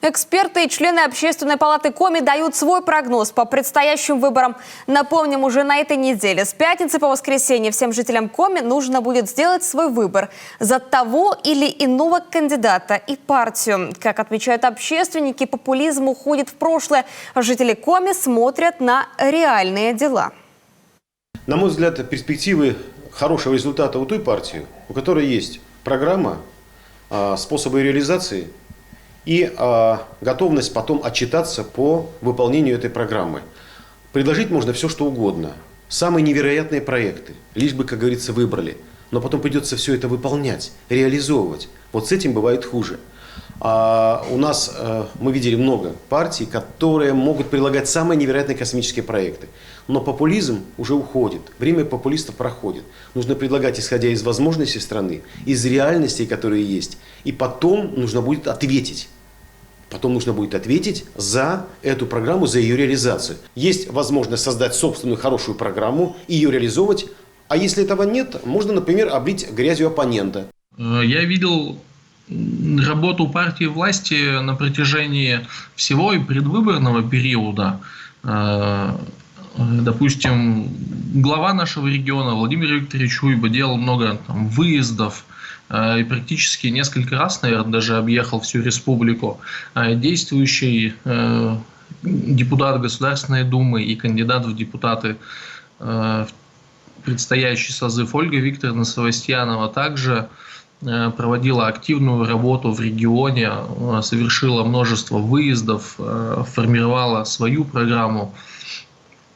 Эксперты и члены Общественной палаты Коми дают свой прогноз по предстоящим выборам. Напомним, уже на этой неделе с пятницы по воскресенье всем жителям Коми нужно будет сделать свой выбор за того или иного кандидата и партию. Как отмечают общественники, популизм уходит в прошлое. Жители Коми смотрят на реальные дела. На мой взгляд, перспективы хорошего результата у той партии, у которой есть программа, способы реализации и готовность потом отчитаться по выполнению этой программы. Предложить можно все, что угодно. Самые невероятные проекты, лишь бы, как говорится, выбрали. Но потом придется все это выполнять, реализовывать. Вот с этим бывает хуже. У нас мы видели много партий, которые могут предлагать самые невероятные космические проекты. Но популизм уже уходит, время популистов проходит. Нужно предлагать, исходя из возможностей страны, из реальностей, которые есть. И потом нужно будет ответить. Потом нужно будет ответить за эту программу, за ее реализацию. Есть возможность создать собственную хорошую программу и ее реализовывать. А если этого нет, можно, например, облить грязью оппонента. Я видел работу партии власти на протяжении всего и предвыборного периода. Допустим, глава нашего региона Владимир Викторович Уйба делал много выездов и практически несколько раз, наверное, даже объехал всю республику. Действующий депутат Государственной Думы и кандидат в депутаты в предстоящий созыв Ольга Викторовна Савастьянова также проводила активную работу в регионе, совершила множество выездов, формировала свою программу.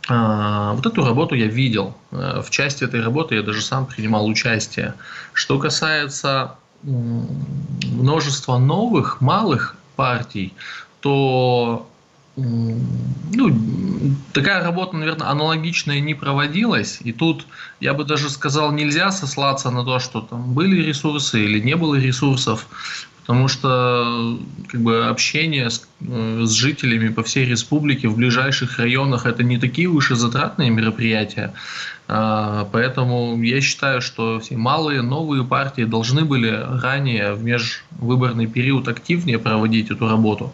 Вот эту работу я видел. В части этой работы я даже сам принимал участие. Что касается множества новых, малых партий, то такая работа, наверное, аналогичная не проводилась. И тут, я бы даже сказал, нельзя сослаться на то, что там были ресурсы или не было ресурсов, потому что общение с жителями по всей республике в ближайших районах это не такие уж и затратные мероприятия. Поэтому я считаю, что все малые, новые партии должны были ранее в межвыборный период активнее проводить эту работу.